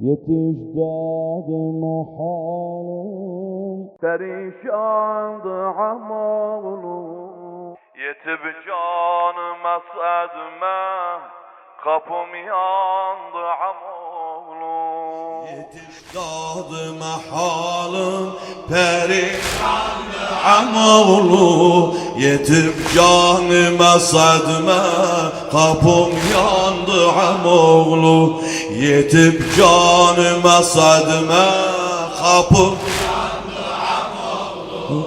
Yetiş dadıma halim, perişandı amoğlu. Yetib canıma sadme, kapım yandı amoğlu. Yetiş dadıma halim, perişandı amoğlu. Yetip canıma sadme, kapım yandı amoğlu. Yetip canıma sadme, kapım yandı amoğlu.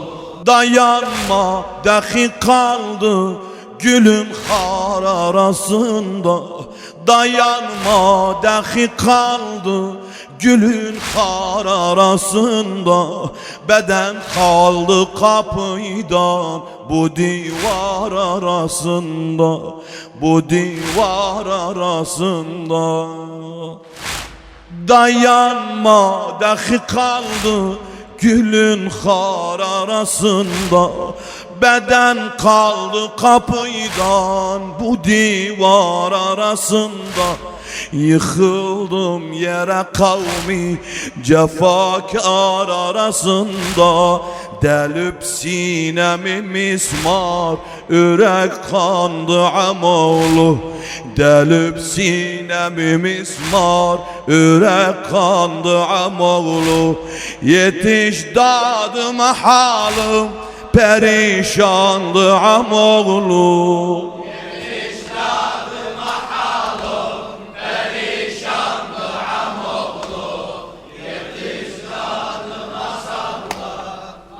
Dayanma dahi kaldı gülün har arasında. Dayanma dahi kaldı gülün har arasında. Beden kaldı kapıdan bu divar arasında. Bu divar arasında. Dayanma dahi kaldı gülün har arasında. Beden kaldı kapıdan bu divar arasında. Yıkıldım yere kavmi cefakar arasında. Delip sinemi mismar ürek kandı amoğlu. Delip sinemi mismar ürek kandı amoğlu. Yetiş dadıma halim, perişandı amoğlu. Yetiş dadıma halim, perişandı amoğlu. Yetiş dadıma sabla,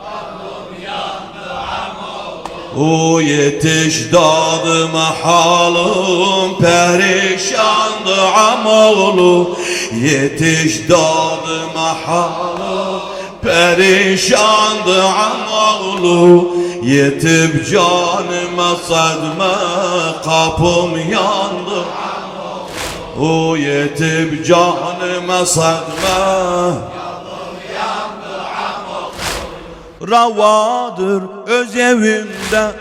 kapım yandı amoğlu. O yetiş dadıma halim, perişandı amoğlu. Yetiş dadıma halim, perişandı amoğlu. Yetip canıma sadme, kapım yandı amoğlu. O yetip canıma sadme, kapım yandı amoğlu. Ravadır öz evinde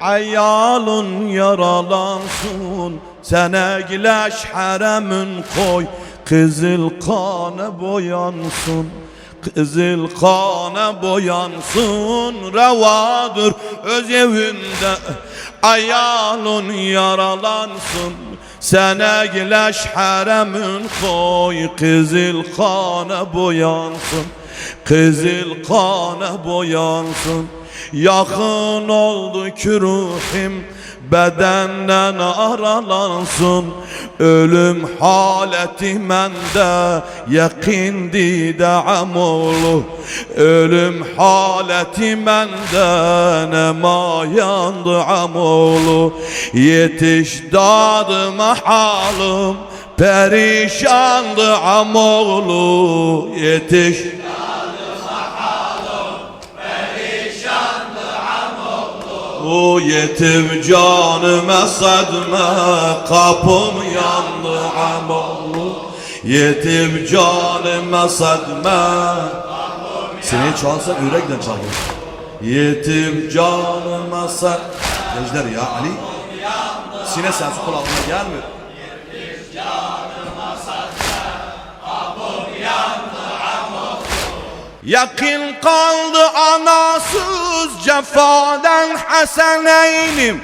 ayalın yaralansın. Sen egleş haremin koy, kızıl kana boyansın. Kızıl kana boyansın. Revadır öz evinde ayalın yaralansın. Sen egleş haremin koy, kızıl kana boyansın. Kızıl kana boyansın. Yakın oldu ki ruhim bedenden aralansın. Ölüm haleti mende yakindi de amoğlu. Ölüm haleti mende nemayandı amoğlu. Yetiş dadıma halim, perişandı amoğlu. Yetiş o yetim canıma sadme, kapım yandı amoğlu. Yetim canıma sadme. Seneye çalsan yürekten çalıyor. Yetim canıma sadme. Gençler ya Ali. Sine sensi kulağına gelmiyor. Yetiş canıma sadme, kapım yandı amoğlu. Yakin kaldı anasız cefadan Haseneynim.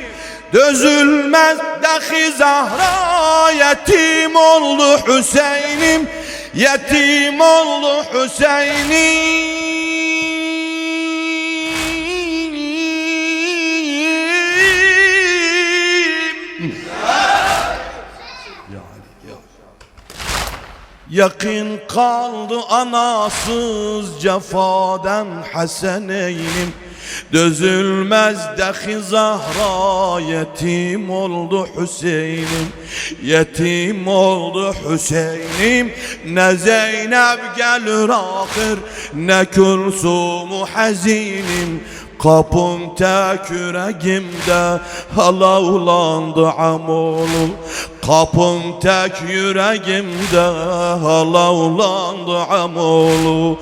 Dözülmez dahi Zahra, yetim oldu Hüseyin'im. Yetim oldu Hüseyin'im. Yakın kaldı anasız cefadan Haseneynim. Dözülmez dahi Zahra, yetim oldu Hüseyin'im. Yetim oldu Hüseyin'im. Ne Zeynep gelir ahir, ne Külsum hazinim. Kapım tek yüreğimde halavlandı amoğlu. Kapım tek yüreğimde halavlandı amoğlu.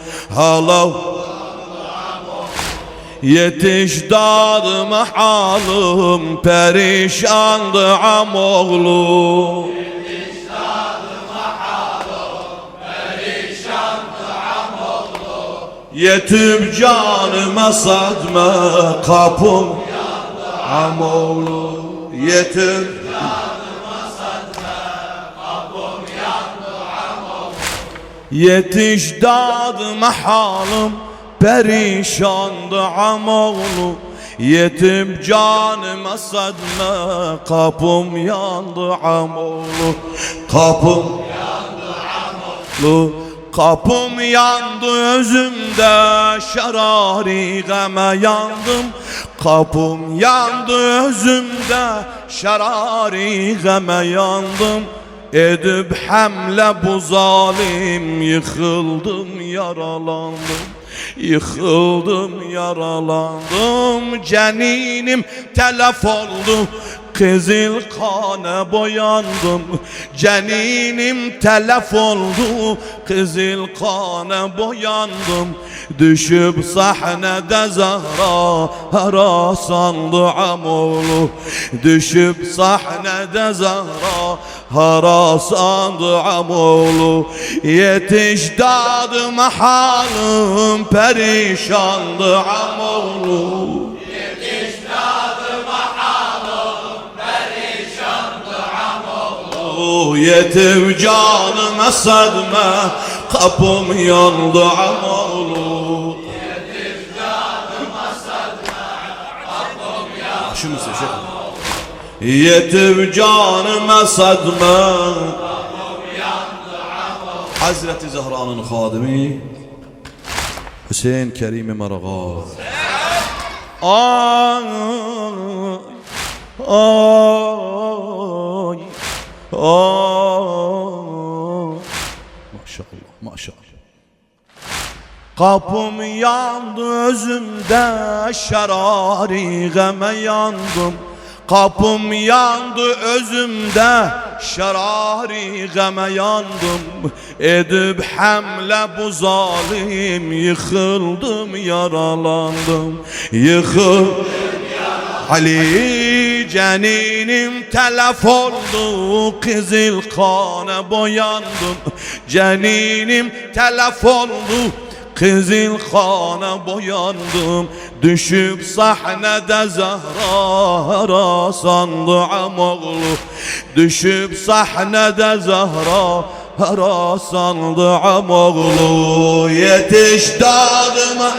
Yetiş dadıma halim, perişandı amoğlu. Yetiş dadıma halim, Yetib canıma sadma kapım Amoğlu yetib yetiş dadıma halim perişandı Amoğlu Yetim canıma sadma kapım yandı Amoğlu Kapım yandı Amoğlu Kapım yandı özümde şerari geme yandım Kapım yandı özümde şerari geme yandım Edip hamle bu zalim yıkıldım yaralandım Yıkıldım yaralandım Ceninim telef oldu Kızıl kana boyandım Ceninim telef oldu Kızıl kana boyandım Düşüp sahnede Zahra harasandı Amoğlu Düşüp sahnede Zahra harasandı Amoğlu Yetiş dadıma halim perişandı Amoğlu Yetiş dadıma halim perişandı Amoğlu Yetim canıma sadma kapım yandı Amoğlu Yetim canıma sadma kapım yandı Amoğlu Yetim canıma sadma Hazreti Zehra'nın hadimi Hüseyin Kerim-i Marağa Ay Ay Ay Maşallah maşallah Kapım yandı özümde şerari geme yandım Kapım yandı özümde şerari geme yandım Edip hamle bu zalim yıkıldım yaralandım Yıkıldım yaralandım Ali ceninim telef oldu Kızıl kana boyandım Ceninim telef oldu Kızıl kana boyandım Düşüp sahnede Zahra harasandı Amoğlu Düşüp sahnede Zahra harasandı Amoğlu Yetiş dadıma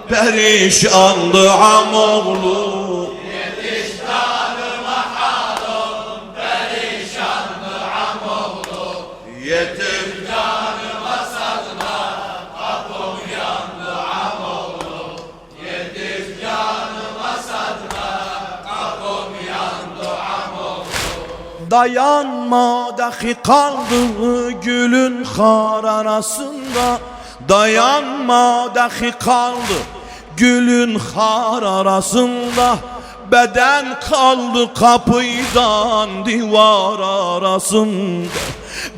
perişandı Amoğlu Yetiş dadıma halim perişandı Amoğlu Yetim canıma sadma kapım yandı Amoğlu Yetim canıma sadma kapım yandı Amoğlu Dayanmadı kaldı gülün xar arasında Dayanmadı kaldı gülün xar arasında Beden kaldı kapıdan divar arasında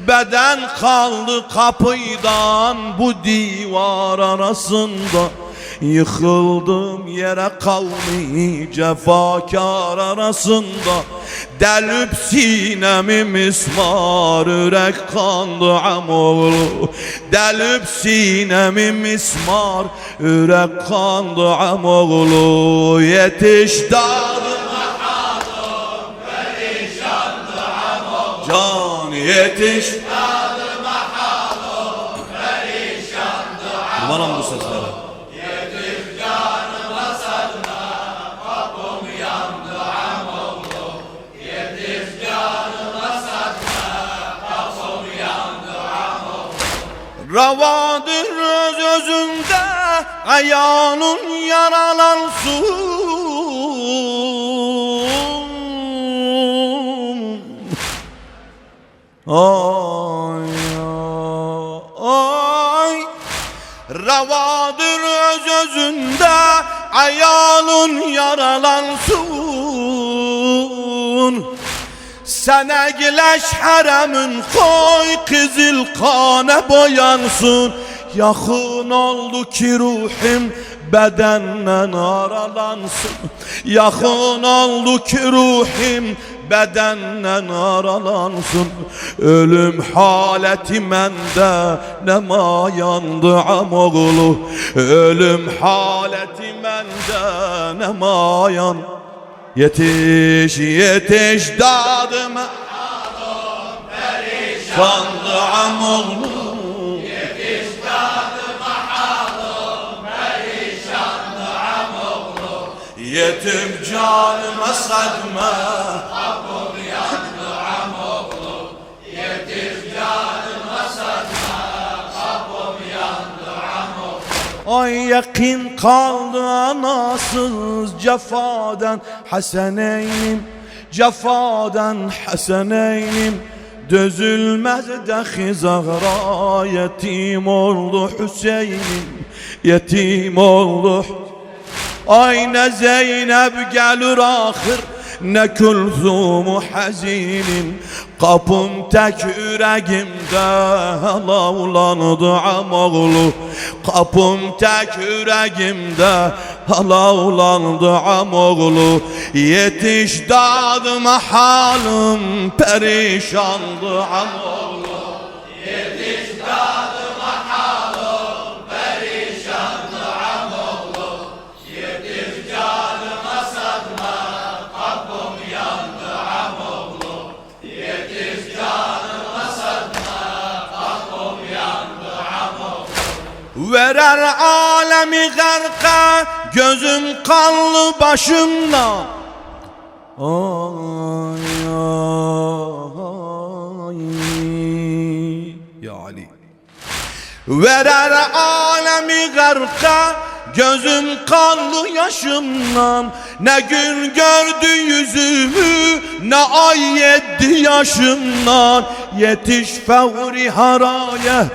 Beden kaldı kapıdan bu divar arasında Yıkıldım yere kavmi cefakar arasında Delüp sinemi mismar ürek kandı Amoğlu Delüp sinemi mismar ürek kandı Amoğlu Yetiş dadıma halim perişandı Amoğlu Can yetiş dadıma halim perişandı Amoğlu Kurbanım bu seslere Ravadır öz özünde ayağının yaralansın Ay ay Ravadır öz özünde ayağının yaralansın Sen egleş haremin koy kızıl kana boyansın Yakın oldu ki ruhim bedenden aralansın Yakın oldu ki ruhim bedenden aralansın. Ölüm haleti mende ne mayandı amoğlu. Ölüm haleti mende ne mayan. Yetiş yetiş dadıma perişandı amoğlu. Yetiş dadıma halım perişandı amoğlu. Yetim canıma sadma Kapım yandı amoğlu. Yetiş canıma satma. Kapım yandı amoğlu. ay yakin kaldı anasız cefadan Haseneynim, cefadan Haseneynim. Dözülmez dahi Zahra yetim oldu Hüseyin'im, yetim oldu. Ay ne Zeynep gelir ahir ne Külthum hazinin. Kapım tek yüreğimde alavlandı amoğlu. Kapım tek yüreğimde alavlandı amoğlu. Yetiş dadıma halim perişandı amoğlu. Yetiş dadıma halım perişandı amoğlu. Yetiş canıma satma. Kapım yandı amoğlu. Yetiş canıma satma. Kapım yandı amoğlu. Verer alemi garka gözüm kanlı başımda. Ay ay ya Ali. Verer alemi garka gözüm kanlı yaşımdan. Ne gün gördü yüzümü ne ay yedi yaşımdan. Yetiş fevri haraya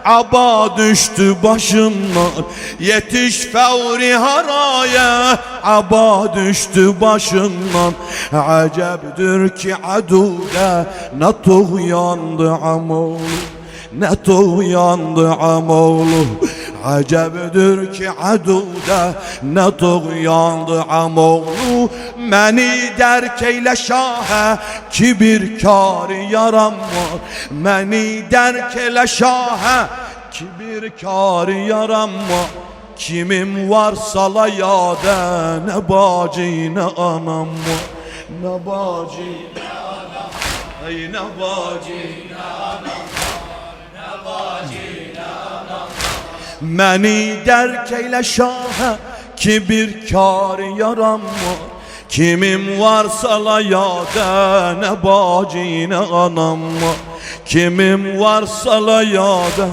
aba düştü başımdan. Yetiş fevri haraya aba düştü başımdan. Acebdir ki aduda ne tuğyandı amoğlu. Ne tuğyandı amoğlu. Acebdir ki aduda ne tuğyandı amoğlu. Meni derk eyle şaha ki bir kâr yaram var. Meni derk eyle şaha ki bir kâr yaram var. Kimim varsa la yâde ne bacı ne anam var. Ne bacı ne anam var. Ey ne bacı ne anam var. Ne bacı ne anam var. Meni derk eyle şaha ki bir kâr yaram var. Kimim varsa la yâde ne bacı ne anam var. Kimim varsa la yâde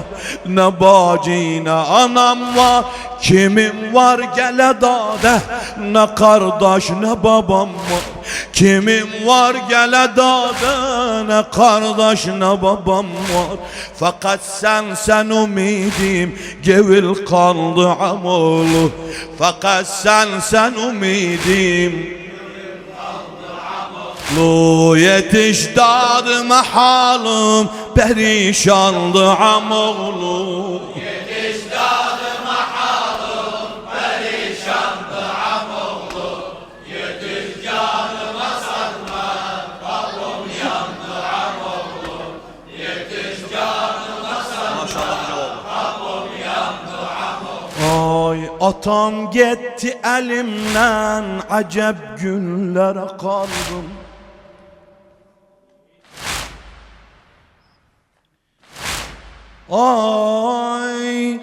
ne bacı ne anam var. Kimim var gele dade ne kardeş ne babam var. Kimim var gele dade ne kardeş ne babam var. Fakat sen ümidim gevil kaldı amoğlu. Fakat sen ümidim Lu yetiş dadıma halim perişandı amoğlu. Yetiş dadıma halım perişandı amoğlu. Yetiş canıma satma. Kapım yandı amoğlu. Yetiş canıma satma. Kapım yandı amoğlu. Ay atam gitti elimden acep günlere kaldım. Ay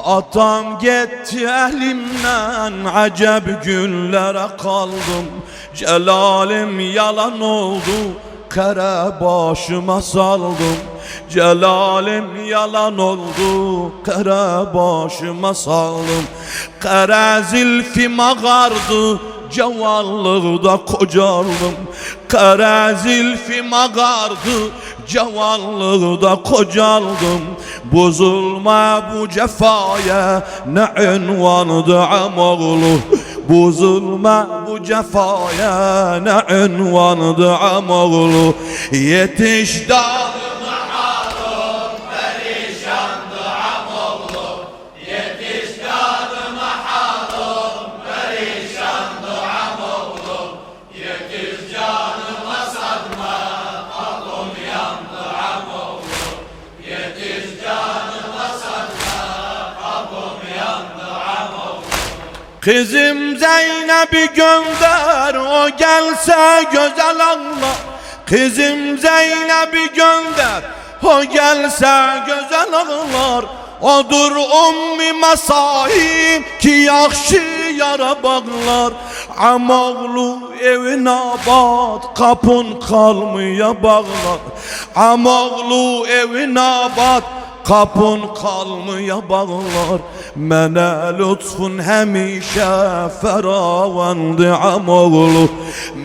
atam gitti elimden acep günlere kaldım. Celalim yalan oldu kara başıma saldım. Celalim yalan oldu kara başıma saldım. Kara zilfim ağardı cavanlıkta kocaldım. Kara zilfim ağardı cavanlıkta kocaldım. Bu zulme bu cefaya ne ünvandı amoğlu. Bu zulme bu cefaya ne ünvandı amoğlu. Yetiş Dadıma halım perişandı amoğlu. Yetiş dadıma halım perişandı amoğlu. Yetiş canıma Kızım Zeynep'i gönder, o gelse güzel ağlar. Kızım Zeynep'i gönder, o gelse güzel ağlar. Odur ummi masahim ki yaxşı yara bağlar. Amoğlu evin abad, kapın kalmaya bağlar. Amoğlu evin abad, kapın kalmaya bağlar. Mənə lütfun həmişə fəravandı amoğlu.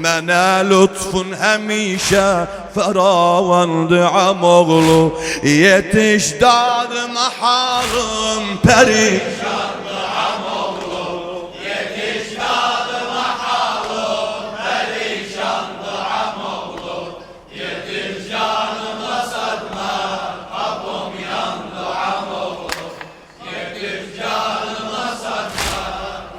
Mənə lütfun həmişə fəravandı amoğlu. Yetiş dadıma halım perişandı amoğlu. Yetiş dadıma halım perişandı amoğlu. Yetiş canıma satma, kapım yandı amoğlu. Yetiş canıma satma,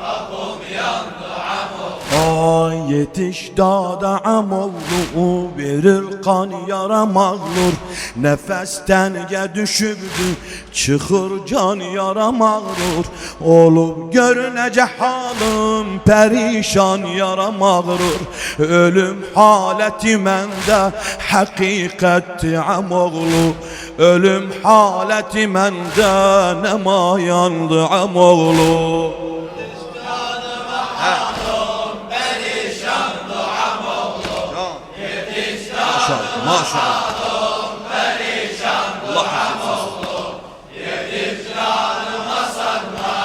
kapım yandı amoğlu. Ay yetiş dada amoğlu, verir kan yara mağlur. Nefesten düşübdü, çıxır can yara mağrur. Olub görünəcək halım, perişan yara mağrur. Ölüm haləti məndə həqiqətdir amoğlu. Ölüm haləti məndə nəmayandı amoğlu. Maşallah. Allah amoğlu. Yetiş canıma satma,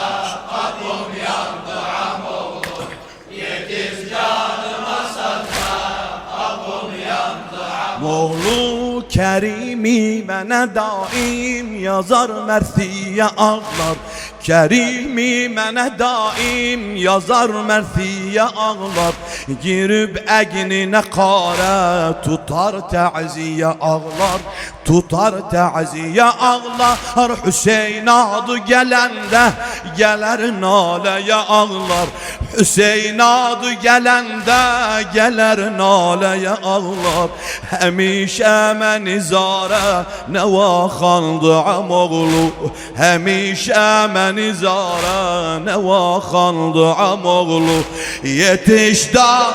kapım yandı amoğlu. Yetiş canıma satma, kapım yandı amoğlu. Moğlu Kerimi mənə daim yazar mərsiyə ağlar. Kerimi mənə daim yazar mərsiyə ağlar. Girib əqninə qarə tutar təziyə ağlar. Tutar təziyə ağlar. Hüseyin adı gələndə gələr naləyə ağlar. Hüseyin adı gələndə gələr naləyə ağlar. Həmişə mən izarə nə vaxandı amoğlu. Həmişə mən izarə nə vaxandı amoğlu. Yetiş da